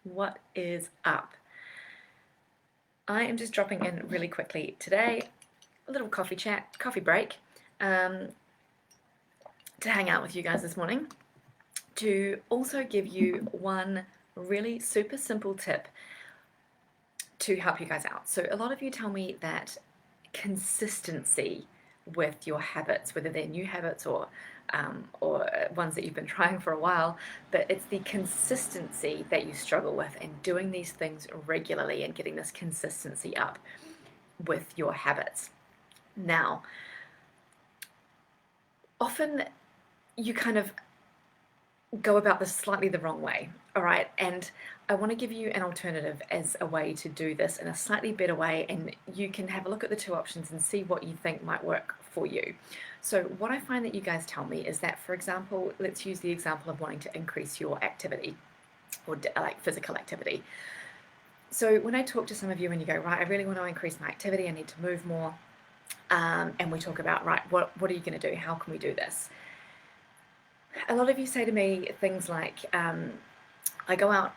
What is up? I am just dropping in really quickly today, a little coffee chat, coffee break, to hang out with you guys this morning, to also give you one really super simple tip to help you guys out. So a lot of you tell me that consistency with your habits, whether they're new habits or ones that you've been trying for a while, but it's the consistency that you struggle with and doing these things regularly and getting this consistency up with your habits. Now, often you kind of go about this slightly the wrong way, all right? And I want to give you an alternative as a way to do this in a slightly better way, and you can have a look at the two options and see what you think might work for you. So what I find that you guys tell me is that, for example, let's use the example of wanting to increase your activity or like physical activity. So when I talk to some of you and you go, right, I really want to increase my activity, I need to move more, and we talk about, right, what are you going to do? How can we do this? A lot of you say to me things like, I go out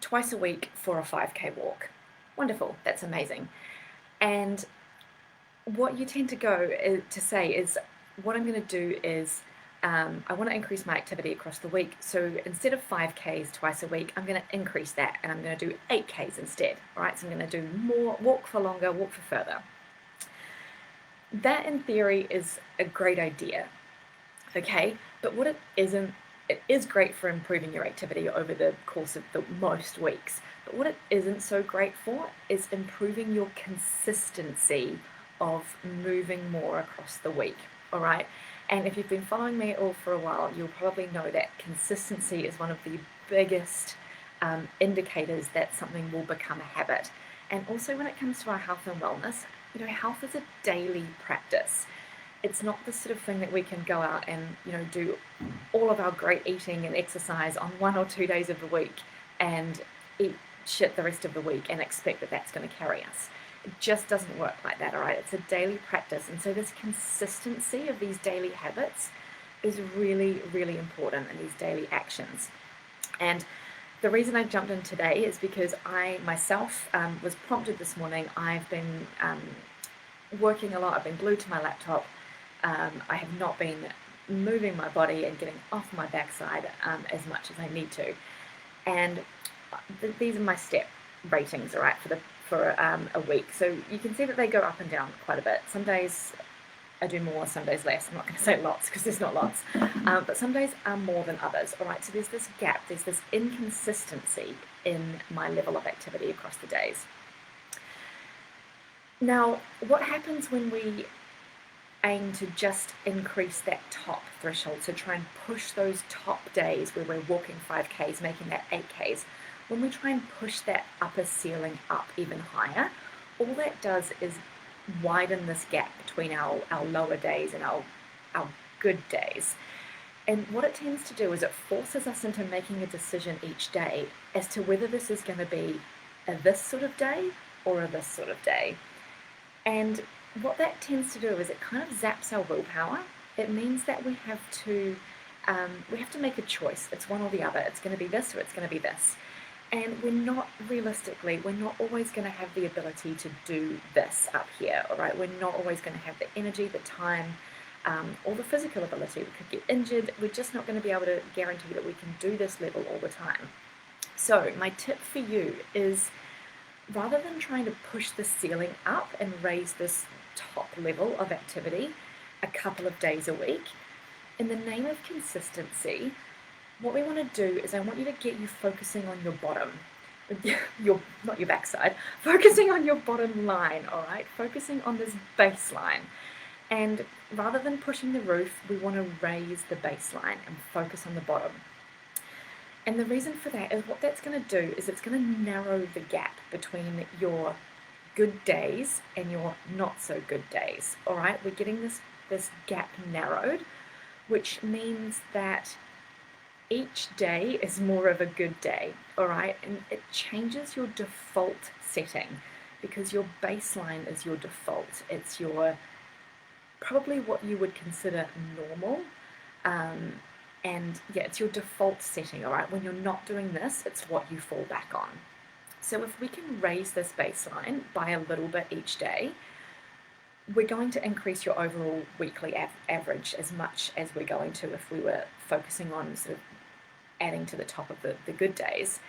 twice a week for a 5K walk. Wonderful, that's amazing. And what you tend to go to say is, what I'm going to do is, I want to increase my activity across the week. So instead of 5Ks twice a week, I'm going to increase that and I'm going to do 8Ks instead. All right, so I'm going to do more, walk for longer, walk for further. That in theory is a great idea. Okay, but what it isn't, it is great for improving your activity over the course of the most weeks, but what it isn't so great for is improving your consistency of moving more across the week, all right? And if you've been following me at all for a while, you'll probably know that consistency is one of the biggest indicators that something will become a habit. And also when it comes to our health and wellness, health is a daily practice. It's not the sort of thing that we can go out and do all of our great eating and exercise on 1 or 2 days of the week and eat shit the rest of the week and expect that that's going to carry us. It just doesn't work like that, all right? It's a daily practice, and so this consistency of these daily habits is really, really important in these daily actions. And the reason I jumped in today is because I myself was prompted this morning. I've been working a lot. I've been glued to my laptop. I have not been moving my body and getting off my backside as much as I need to. And these are my step ratings, all right, for a week. So you can see that they go up and down quite a bit. Some days I do more, some days less. I'm not going to say lots because there's not lots. But some days are more than others, all right? So there's this gap, there's this inconsistency in my level of activity across the days. Now, what happens when we aim to just increase that top threshold, so try and push those top days where we're walking 5Ks, making that 8Ks, when we try and push that upper ceiling up even higher, all that does is widen this gap between our lower days and our good days. And what it tends to do is it forces us into making a decision each day as to whether this is going to be a this sort of day or a this sort of day. And what that tends to do is it kind of zaps our willpower. It means that we have to make a choice. It's one or the other. It's going to be this or it's going to be this. And we're not always going to have the ability to do this up here, all right? We're not always going to have the energy, the time, or the physical ability. We could get injured. We're just not going to be able to guarantee that we can do this level all the time. So my tip for you is, rather than trying to push the ceiling up and raise this top level of activity a couple of days a week, in the name of consistency, what we want to do is I want you to get you focusing on your bottom, not your backside, focusing on your bottom line, all right? Focusing on this baseline. And rather than pushing the roof, we want to raise the baseline and focus on the bottom. And the reason for that is what that's going to do is it's going to narrow the gap between your good days and your not so good days, all right? We're getting this gap narrowed, which means that each day is more of a good day, all right? And it changes your default setting because your baseline is your default. It's probably what you would consider normal. And yeah, it's your default setting, all right? When you're not doing this, it's what you fall back on. So if we can raise this baseline by a little bit each day, we're going to increase your overall weekly average as much as we're going to if we were focusing on sort of adding to the top of the good days.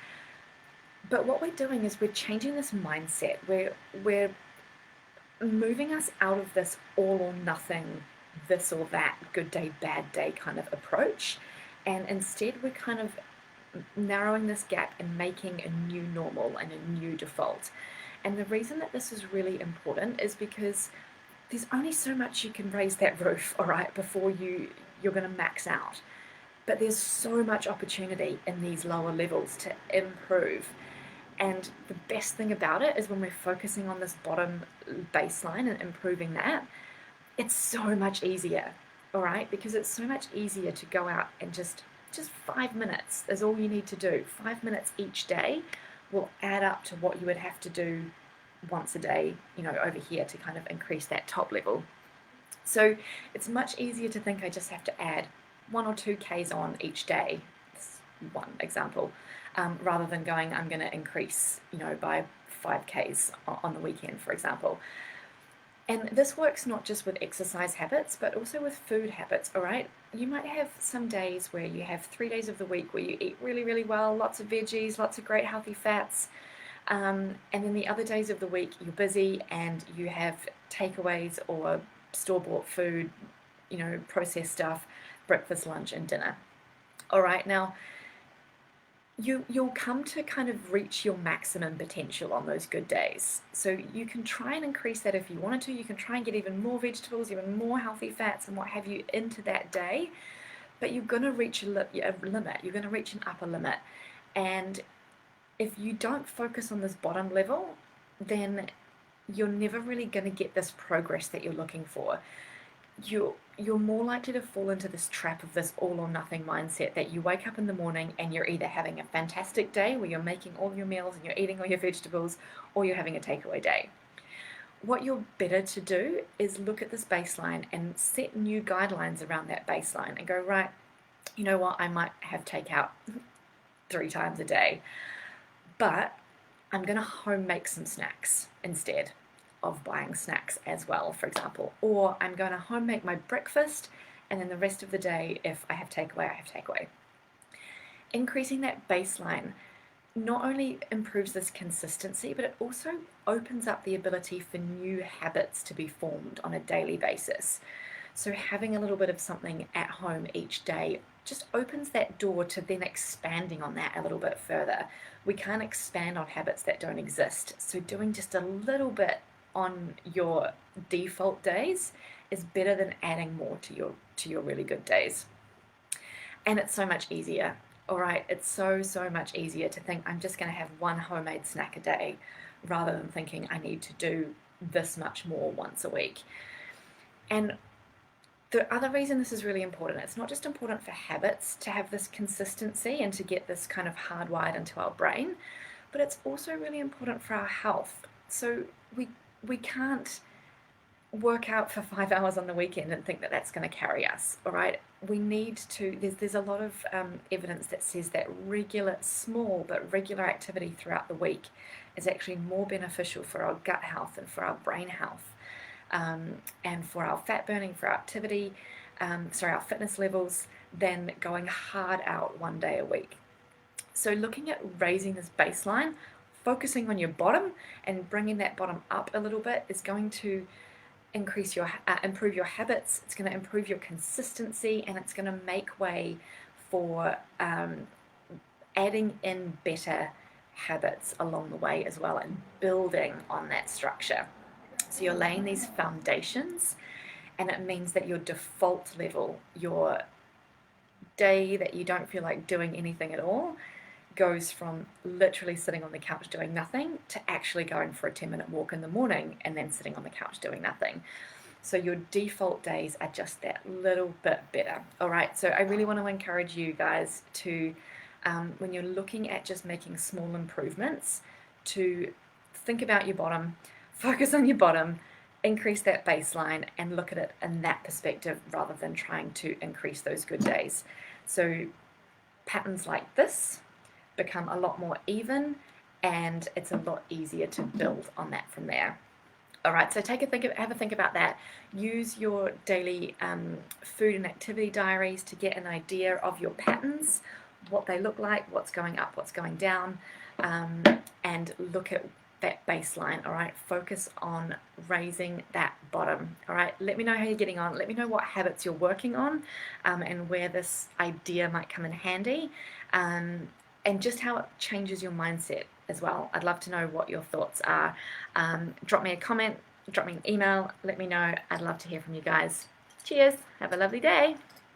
But what we're doing is we're changing this mindset. We're moving us out of this all or nothing, this or that, good day, bad day kind of approach. And instead, we're kind of narrowing this gap and making a new normal and a new default. And the reason that this is really important is because there's only so much you can raise that roof, all right, before you're going to max out. But there's so much opportunity in these lower levels to improve. And the best thing about it is when we're focusing on this bottom baseline and improving that, it's so much easier, all right? Because it's so much easier to go out and just 5 minutes is all you need to do. 5 minutes each day will add up to what you would have to do once a day, over here to kind of increase that top level. So it's much easier to think I just have to add 1 or 2 Ks on each day. That's one example. Rather than going, I'm going to increase, by 5 Ks on the weekend, for example. And this works not just with exercise habits, but also with food habits, all right? You might have some days where you have 3 days of the week where you eat really, really well, lots of veggies, lots of great healthy fats. And then the other days of the week, you're busy and you have takeaways or store-bought food, processed stuff, breakfast, lunch, and dinner. All right, now, you'll come to kind of reach your maximum potential on those good days. So you can try and increase that if you wanted to. You can try and get even more vegetables, even more healthy fats and what have you into that day. But you're going to reach a limit. You're going to reach an upper limit. And if you don't focus on this bottom level, then you're never really going to get this progress that you're looking for. You're more likely to fall into this trap of this all or nothing mindset that you wake up in the morning and you're either having a fantastic day where you're making all your meals and you're eating all your vegetables, or you're having a takeaway day. What you're better to do is look at this baseline and set new guidelines around that baseline and go, right, you know what, I might have takeout 3 times a day, but I'm going to home make some snacks instead of buying snacks as well, for example. Or I'm going to home make my breakfast, and then the rest of the day, if I have takeaway, I have takeaway. Increasing that baseline not only improves this consistency, but it also opens up the ability for new habits to be formed on a daily basis. So having a little bit of something at home each day just opens that door to then expanding on that a little bit further. We can't expand on habits that don't exist. So doing just a little bit on your default days is better than adding more to your really good days. And it's so much easier. All right, it's so much easier to think I'm just going to have one homemade snack a day rather than thinking I need to do this much more once a week. And the other reason this is really important, it's not just important for habits to have this consistency and to get this kind of hardwired into our brain, but it's also really important for our health. So we can't work out for 5 hours on the weekend and think that that's going to carry us, all right? We need to, there's a lot of evidence that says that small but regular activity throughout the week is actually more beneficial for our gut health and for our brain health, and for our fat burning, for our activity, our fitness levels, than going hard out 1 day a week. So looking at raising this baseline, focusing on your bottom and bringing that bottom up a little bit is going to improve your habits. It's going to improve your consistency, and it's going to make way for adding in better habits along the way as well, and building on that structure. So you're laying these foundations, and it means that your default level, your day that you don't feel like doing anything at all, goes from literally sitting on the couch doing nothing to actually going for a 10-minute walk in the morning and then sitting on the couch doing nothing. So your default days are just that little bit better. All right, so I really want to encourage you guys to, when you're looking at just making small improvements, to think about your bottom, focus on your bottom, increase that baseline, and look at it in that perspective rather than trying to increase those good days. So patterns like this become a lot more even, and it's a lot easier to build on that from there. All right, so have a think about that. Use your daily food and activity diaries to get an idea of your patterns, what they look like, what's going up, what's going down, and look at that baseline. All right, focus on raising that bottom. All right, let me know how you're getting on. Let me know what habits you're working on, and where this idea might come in handy, and just how it changes your mindset as well. I'd love to know what your thoughts are. Drop me a comment, drop me an email, let me know. I'd love to hear from you guys. Cheers, have a lovely day.